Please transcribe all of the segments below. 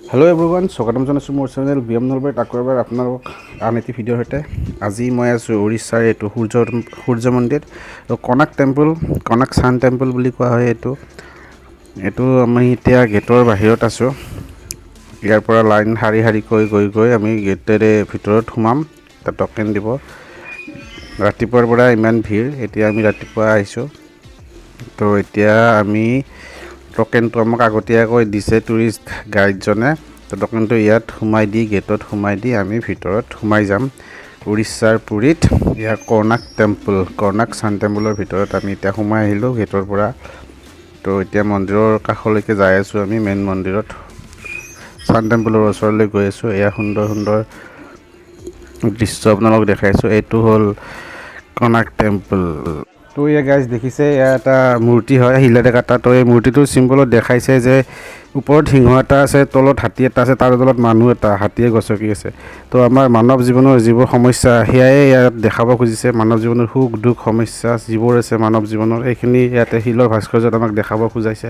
Hello everyone स्वागतम जनाइছোঁ মোৰ channel BM নলবাৰীত আকৌ এবাৰ আপোনালোক আন এটি ভিডিঅ'ৰ সৈতে আজি মই আছোঁ উৰিষ্যাৰ এইটো সূৰ্য মন্দিৰ কনাক টেম্পল কনাক চান টেম্পল বুলি কোৱা হয় এইটো আমি এতিয়া গেটৰ বাহিৰত আছোঁ ইয়াৰ পৰা লাইন হাৰি হাৰিকৈ গৈ আমি গেটেৰে ভিতৰত সোমাম তাত টকেন দিব ৰাতিপুৱাৰ পৰা ইমান ভিৰ এতিয়া আমি ৰাতিপুৱা আহিছোঁ তো এতিয়া আমি টকেনটো আমাক আগতীয়াকৈ দিছে টুৰিষ্ট গাইডজনে তো টকেনটো ইয়াত সোমাই দি গেটত সোমাই দি আমি ভিতৰত সোমাই যাম উৰিষ্যাৰ পুৰীত ইয়াৰ কৰ্ণাক চান টেম্পলৰ ভিতৰত আমি এতিয়া সোমাই আহিলোঁ গেটৰ পৰা তো এতিয়া মন্দিৰৰ কাষলৈকে যাই আছোঁ আমি মেইন মন্দিৰত চান টেম্পলৰ ওচৰলৈ গৈ আছোঁ এয়া সুন্দৰ সুন্দৰ দৃশ্য আপোনালোক দেখাইছোঁ এইটো হ'ল কনাক টেম্পল তো এয়া গাইজ দেখিছে এয়া এটা মূৰ্তি হয় শিলেৰে কাটা তো এই মূৰ্তিটোৰ চিম্বলত দেখাইছে যে ওপৰত সিংহ এটা আছে তলত হাতী এটা আছে তাৰ তলত মানুহ এটা হাতীয়ে গছকি আছে তো আমাৰ মানৱ জীৱনৰ যিবোৰ সমস্যা সেয়াই ইয়াত দেখাব খুজিছে মানৱ জীৱনৰ সুখ দুখ সমস্যা যিবোৰ আছে মানৱ জীৱনৰ এইখিনি ইয়াতে শিলৰ ভাস্কৰ্যত আমাক দেখাব খোজাইছে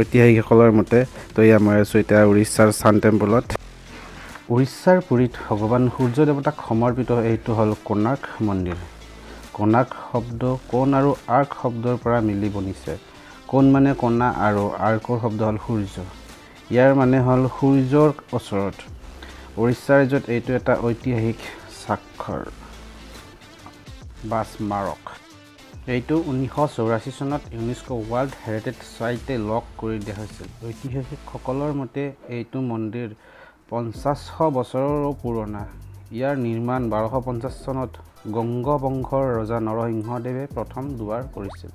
ঐতিহাসিকসকলৰ মতে তো এয়া মই আছোঁ এতিয়া উৰিষ্যাৰ চান টেম্পলত উৰিষ্যাৰ পুৰীত ভগৱান সূৰ্য দেৱতাক সমৰ্পিত এইটো হ'ল কনাক মন্দিৰ কনাক শব্দ কোণ আৰু আৰ্ক শব্দৰ পৰা মিলি বনিছে কোণ মানে কণা আৰু আৰ্কৰ শব্দ হ'ল সূৰ্য ইয়াৰ মানে হ'ল সূৰ্যৰ ওচৰত উৰিষ্যা ৰাজ্যত এইটো এটা ঐতিহাসিক স্বাক্ষৰ বা স্মাৰক এইটো 1984 চনত ইউনেস্কো ৱৰ্ল্ড হেৰিটেজ চাইটে লগ কৰি দিয়া হৈছিল ঐতিহাসিকসকলৰ মতে এইটো মন্দিৰ ৫০০ বছৰৰো পুৰণা ইয়াৰ নিৰ্মাণ ১২৫০ চনত গংগ বংশৰ ৰজা নৰসিংহদেৱে প্ৰথম দুৱাৰ কৰিছিল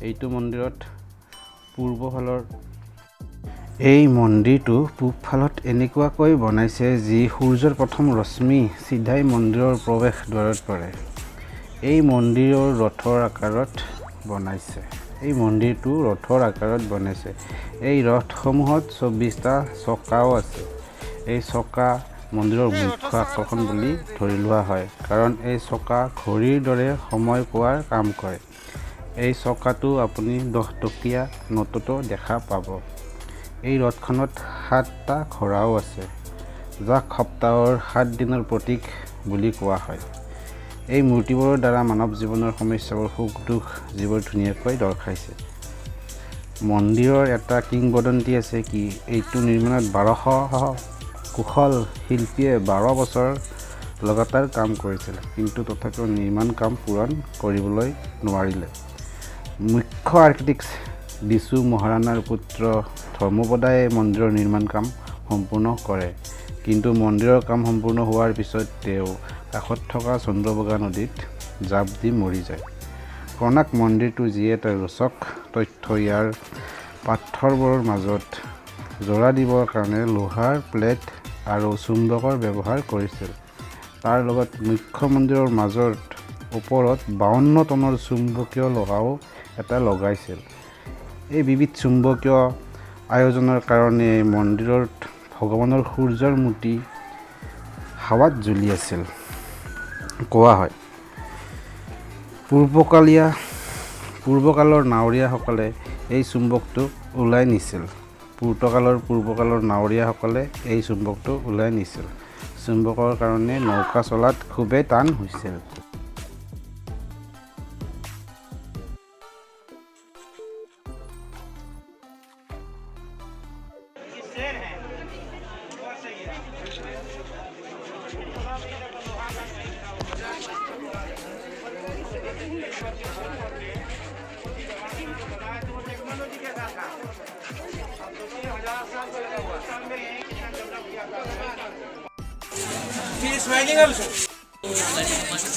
এইটো মন্দিৰত এই মন্দিৰটো পূবফালত এনেকুৱাকৈ বনাইছে যি সূৰ্যৰ প্ৰথম ৰশ্মি চিধাই মন্দিৰৰ প্ৰৱেশ দ্বাৰত পৰে এই মন্দিৰৰ ৰথৰ আকাৰত বনাইছে এই ৰথসমূহত ২৪টা চকাও আছে এই চকা মন্দিৰৰ মুখ্য আকৰ্ষণ বুলি ধৰি লোৱা হয় কাৰণ এই চকা ঘড়ীৰ দৰে সময় কোৱাৰ কাম কৰে এই চকাটো আপুনি ১০ টকীয়া নোটতো দেখা পাব এই ৰথখনত ৭টা ঘোঁৰাও আছে যাক সপ্তাহৰ ৭ দিনৰ প্ৰতীক বুলি কোৱা হয় এই মূৰ্তিবোৰৰ দ্বাৰা মানৱ জীৱনৰ সমস্যাবোৰ সুখ দুখ যিবোৰ ধুনীয়াকৈ দৰ্শাইছে মন্দিৰৰ এটা কিংবদন্তি আছে কি এইটো নিৰ্মাণত ১২০০ কুশল শিল্পীয়ে ১২ বছৰ লগাতাৰ কাম কৰিছিল কিন্তু তথাপিও নিৰ্মাণ কাম পূৰণ কৰিবলৈ নোৱাৰিলে মুখ্য আৰ্কিটেক্ট বিশু মহাৰাণাৰ পুত্ৰ ধৰ্মপদায়ে মন্দিৰৰ নিৰ্মাণ কাম সম্পূৰ্ণ কৰে কিন্তু মন্দিৰৰ কাম সম্পূৰ্ণ হোৱাৰ পিছত তেওঁ কাষত থকা চন্দ্ৰভাগা নদীত জাপ দি মৰি যায় কনাক মন্দিৰটো যি এটা ৰোচক তথ্য ইয়াৰ পাথৰবোৰৰ মাজত জোৰা দিবৰ কাৰণে লোহাৰ প্লেট আৰু চুম্বকৰ ব্যৱহাৰ কৰিছিল তাৰ লগত মুখ্য মন্দিৰৰ মাজত ওপৰত ৫২ টনৰ চুম্বকীয় লোহাও এটা লগাইছিল এই বিবিধ চুম্বকীয় আয়োজনৰ কাৰণে মন্দিৰত ভগৱানৰ সূৰ্যৰ মূৰ্তি হাৱাত জ্বলি আছিল কোৱা হয় পূৰ্বকালৰ নাৱৰীয়াসকলে এই চুম্বকটো ওলাই নিছিল চুম্বকৰ কাৰণে নৌকা চলাত খুবেই টান হৈছিল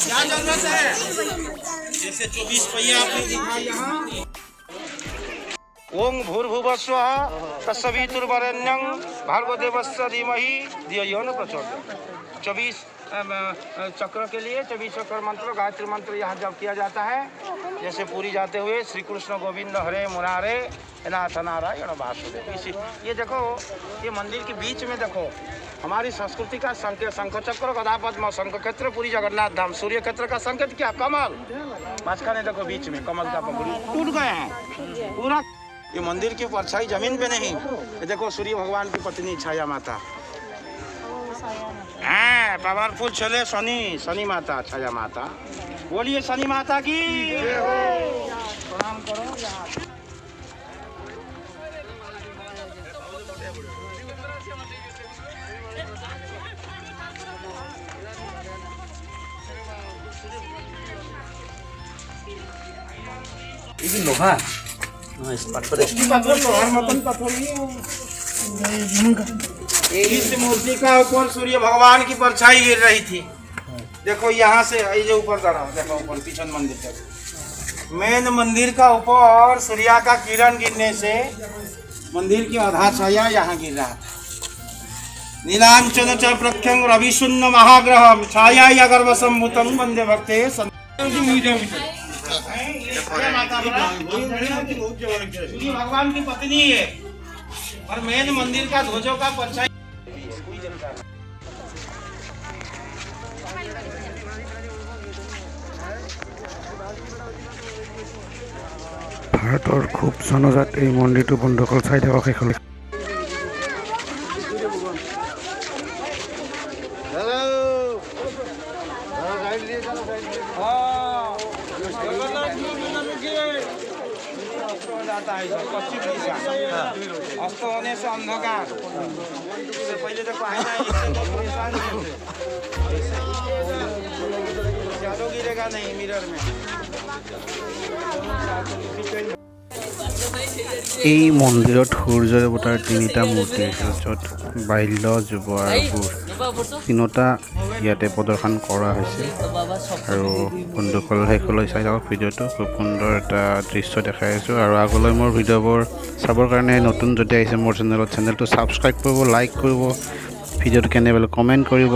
क्या जरूरत है जैसे 24 पहिया आपने दिखा यहाँ ओम भूर्भुवस्वः तत्सवितुर्वरेण्यं भर्गदेवस्य धीमहि धियो यो न प्रचोदयात् 24 चक्र के लिए 24 चक्र मंत्र गायत्री मंत्र यहाँ जब किया जाता है जैसे पूरी जाते हुए श्री कृष्ण गोविंद हरे मुरारे नाथ नारायण वासुदेव इसी ये देखो ये मंदिर के बीच में देखो हमारी संस्कृति का संकेत शंख चक्र गदा पद्म शंख क्षेत्र पूरी जगन्नाथ धाम सूर्य क्षेत्र का संकेत क्या कमल माछखाने देखो बीच में कमल का पंखुड़ी टूट गए हैं पूरा ये मंदिर की परछाई जमीन पे नहीं, ये देखो सूर्य भगवान की पत्नी छाया माता। हाँ, पावरफुल चले शनि माता, छाया माता। बोलिए शनि माता की प्रणाम करो। ini loha इस मूर्ति का ऊपर सूर्य भगवान की परछाई गिर रही थी। देखो यहाँ से ये ऊपर चढ़ा, देखो ऊपर पीछे मंदिर तक। मेन मंदिर का ऊपर सूर्य का किरण गिरने से मंदिर की आधा छाया यहाँ गिर रहा। नीलांचन च प्रख्यं रविशून्य महाग्रह छाया अगर्भ संभूतम वंदे भक्ते भगवान की पत्नी है और मेन मंदिर का ध्वजों का परछाई। ভাৰতৰ খুব জনজাত এই মন্দিৰটো বন্ধুসকল চাই থাকক শেষলৈ। अस्त होने से अंधकार पहले तो shadow गिरेगा नहीं मिरर में। এই মন্দিৰত সূৰ্য দেৱতাৰ তিনিটা মূৰ্তি আছে, য'ত বাল্য যুৱ আৰু বুঢ় তিনিটা ইয়াতে প্ৰদৰ্শন কৰা হৈছে। আৰু বন্ধুসকল শেষলৈ চাই থাকক ভিডিঅ'টো, খুব সুন্দৰ এটা দৃশ্য দেখাই আছোঁ। আৰু আগলৈ মোৰ ভিডিঅ'বোৰ চাবৰ কাৰণে নতুন যদি আহিছে মোৰ চেনেলটো ছাবস্ক্ৰাইব কৰিব, লাইক কৰিব, ভিডিঅ'টো কেনে পালে কমেণ্ট কৰিব।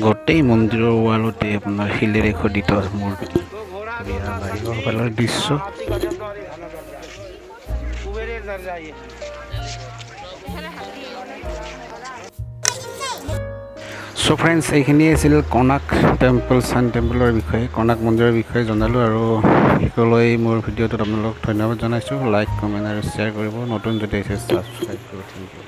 গোটেই মন্দিৰৰ ৱালতে আপোনাৰ শিলেৰে খোদিত মূৰ্তি, বাহিৰৰ দৃশ্য। চ' ফ্ৰেণ্ডছ, এইখিনিয়ে আছিল কনাক টেম্পল ছান টেম্পলৰ বিষয়ে, কনাক মন্দিৰৰ বিষয়ে জনালোঁ। আৰু শেষলৈ মোৰ ভিডিঅ'টোত আপোনালোকক ধন্যবাদ জনাইছোঁ। লাইক, কমেণ্ট আৰু শ্বেয়াৰ কৰিব, নতুন যদি আহিছে ছাবস্ক্ৰাইব কৰিব। Thank U.